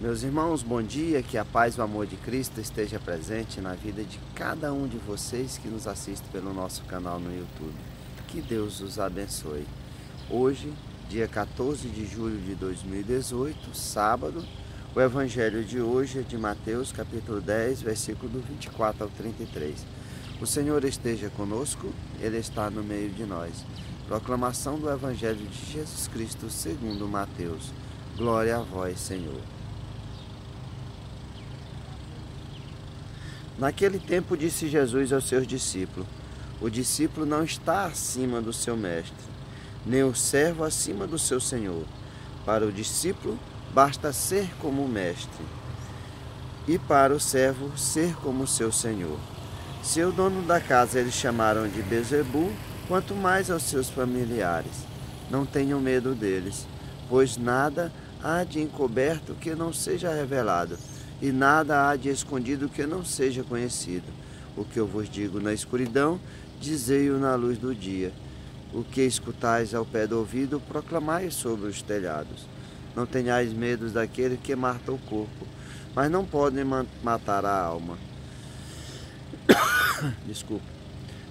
Meus irmãos, bom dia, que a paz e o amor de Cristo esteja presente na vida de cada um de vocês que nos assiste pelo nosso canal no YouTube. Que Deus os abençoe. Hoje, dia 14 de julho de 2018, sábado, o evangelho de hoje é de Mateus, capítulo 10, versículo do 24 ao 33. O Senhor esteja conosco, Ele está no meio de nós. Proclamação do evangelho de Jesus Cristo segundo Mateus. Glória a vós, Senhor. Naquele tempo disse Jesus aos seus discípulos: o discípulo não está acima do seu mestre, nem o servo acima do seu senhor. Para o discípulo basta ser como o mestre, e para o servo ser como o seu senhor. Se o dono da casa eles chamaram de Beelzebu, quanto mais aos seus familiares. Não tenham medo deles, pois nada há de encoberto que não seja revelado, e nada há de escondido que não seja conhecido. O que eu vos digo na escuridão, dizei-o na luz do dia. O que escutais ao pé do ouvido, proclamai sobre os telhados. Não tenhais medo daquele que mata o corpo, mas não podem matar a alma. Desculpa.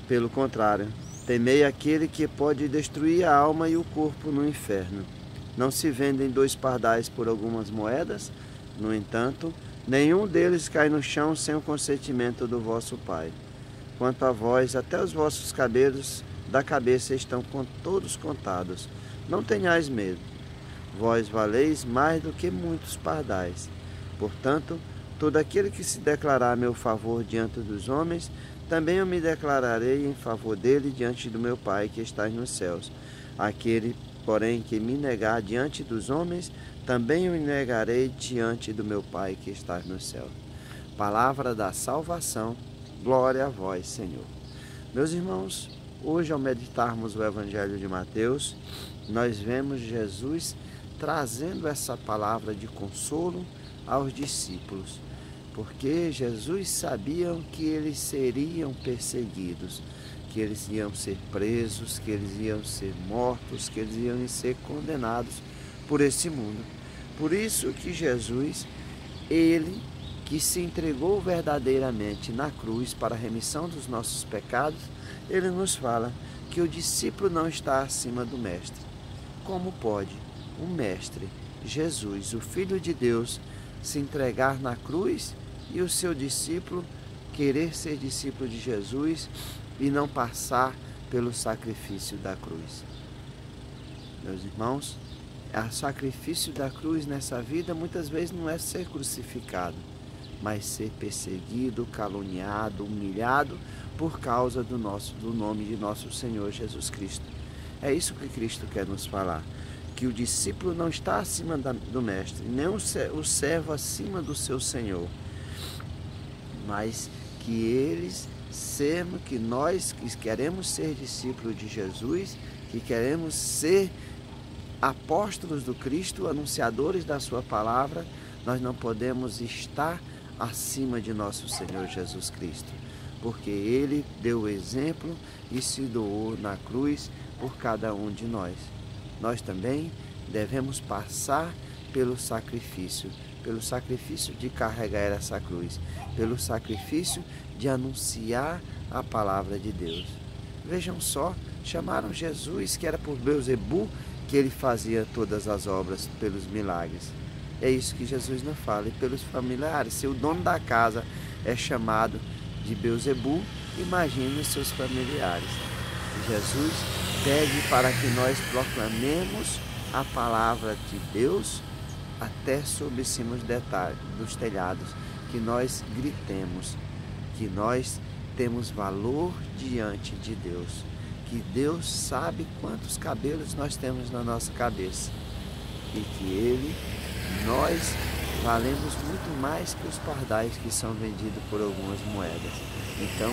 Pelo contrário, temei aquele que pode destruir a alma e o corpo no inferno. Não se vendem 2 pardais por algumas moedas? No entanto, nenhum deles cai no chão sem o consentimento do vosso Pai. Quanto a vós, até os vossos cabelos da cabeça estão todos contados. Não tenhais medo. Vós valeis mais do que muitos pardais. Portanto, todo aquele que se declarar a meu favor diante dos homens, também eu me declararei em favor dele diante do meu Pai que está nos céus. Aquele, porém, que me negar diante dos homens, também eu negarei diante do meu Pai que está no céu. Palavra da salvação, glória a vós, Senhor. Meus irmãos, hoje ao meditarmos o Evangelho de Mateus, nós vemos Jesus trazendo essa palavra de consolo aos discípulos, porque Jesus sabia que eles seriam perseguidos, que eles iam ser presos, que eles iam ser mortos, que eles iam ser condenados por esse mundo. Por isso que Jesus, ele que se entregou verdadeiramente na cruz para a remissão dos nossos pecados, ele nos fala que o discípulo não está acima do mestre. Como pode o mestre, Jesus, o Filho de Deus, se entregar na cruz e o seu discípulo querer ser discípulo de Jesus e não passar pelo sacrifício da cruz? Meus irmãos, o sacrifício da cruz nessa vida muitas vezes não é ser crucificado, mas ser perseguido, caluniado, humilhado por causa do nome de nosso Senhor Jesus Cristo. É isso que Cristo quer nos falar, que o discípulo não está acima do mestre, nem o servo acima do seu Senhor, mas que nós que queremos ser discípulos de Jesus, que queremos ser apóstolos do Cristo, anunciadores da sua palavra, nós não podemos estar acima de nosso Senhor Jesus Cristo, porque Ele deu o exemplo e se doou na cruz por cada um de nós. Nós também devemos passar pelo sacrifício de carregar essa cruz, pelo sacrifício de anunciar a palavra de Deus. Vejam só, chamaram Jesus, que era por Beelzebu que ele fazia todas as obras, pelos milagres. É isso que Jesus nos fala, e pelos familiares. Se o dono da casa é chamado de Beelzebu, imagine os seus familiares. Jesus pede para que nós proclamemos a palavra de Deus até sobre cima dos telhados, que nós gritemos, que nós temos valor diante de Deus, que Deus sabe quantos cabelos nós temos na nossa cabeça e que nós valemos muito mais que os pardais que são vendidos por algumas moedas. Então,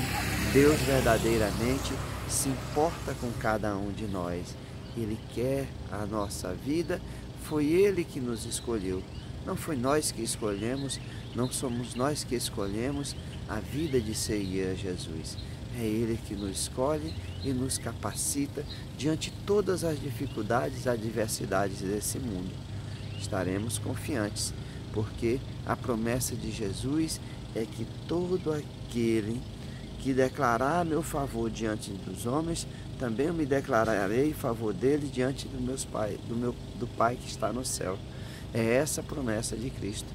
Deus verdadeiramente se importa com cada um de nós. Ele quer a nossa vida, foi Ele que nos escolheu. Não foi nós que escolhemos, não somos nós que escolhemos a vida de seguir a Jesus. É Ele que nos escolhe e nos capacita diante de todas as dificuldades e adversidades desse mundo. Estaremos confiantes porque a promessa de Jesus é que todo aquele que declarar meu favor diante dos homens, também eu me declararei em favor dele diante do Pai que está no céu. É essa a promessa de Cristo.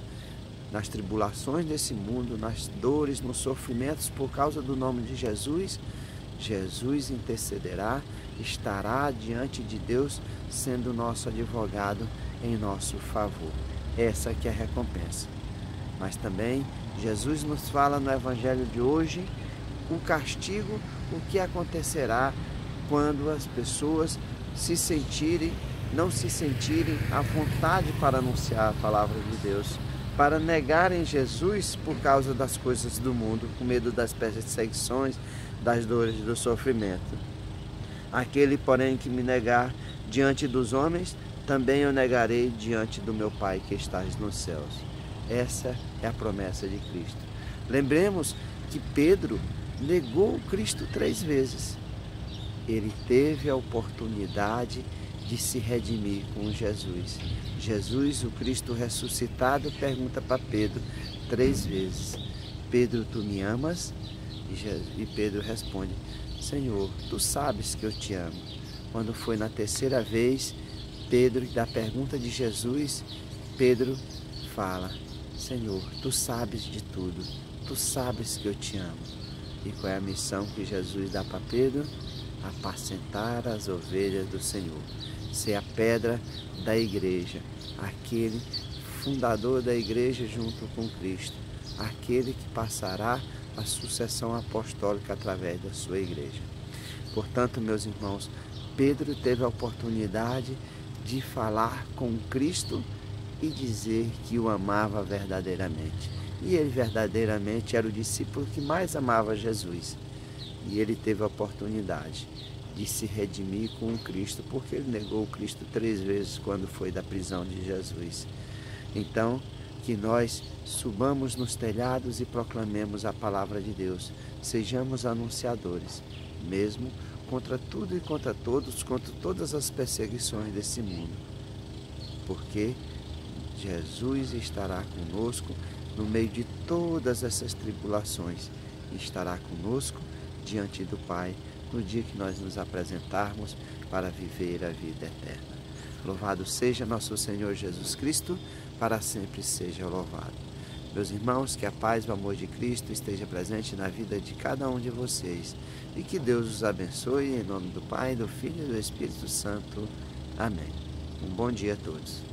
Nas tribulações desse mundo, nas dores, nos sofrimentos por causa do nome de Jesus, Jesus intercederá, estará diante de Deus, sendo nosso advogado em nosso favor. Essa que é a recompensa. Mas também Jesus nos fala no Evangelho de hoje o castigo, o que acontecerá quando as pessoas não se sentirem à vontade para anunciar a palavra de Deus, para negarem Jesus por causa das coisas do mundo, com medo das perseguições, das dores e do sofrimento. Aquele, porém, que me negar diante dos homens, também eu negarei diante do meu Pai que estás nos céus. Essa é a promessa de Cristo. Lembremos que Pedro negou Cristo 3 vezes. Ele teve a oportunidade de se redimir com Jesus. Jesus, o Cristo ressuscitado, pergunta para Pedro 3 vezes: Pedro, tu me amas? E Pedro responde: Senhor, tu sabes que eu te amo. Quando foi na 3ª vez, da pergunta de Jesus, Pedro fala: Senhor, tu sabes de tudo, tu sabes que eu te amo. E qual é a missão que Jesus dá para Pedro? Apacentar as ovelhas do Senhor, ser a pedra da igreja, aquele fundador da igreja junto com Cristo, aquele que passará a sucessão apostólica através da sua igreja. Portanto, meus irmãos, Pedro teve a oportunidade de falar com Cristo e dizer que o amava verdadeiramente. E ele verdadeiramente era o discípulo que mais amava Jesus. E ele teve a oportunidade de se redimir com o Cristo, porque ele negou o Cristo 3 vezes quando foi da prisão de Jesus. Então, que nós subamos nos telhados e proclamemos a palavra de Deus. Sejamos anunciadores, mesmo contra tudo e contra todos, contra todas as perseguições desse mundo. Porque Jesus estará conosco no meio de todas essas tribulações. E estará conosco diante do Pai no dia que nós nos apresentarmos para viver a vida eterna. Louvado seja nosso Senhor Jesus Cristo, para sempre seja louvado. Meus irmãos, que a paz e o amor de Cristo esteja presente na vida de cada um de vocês e que Deus os abençoe em nome do Pai, do Filho e do Espírito Santo. Amém. Um bom dia a todos.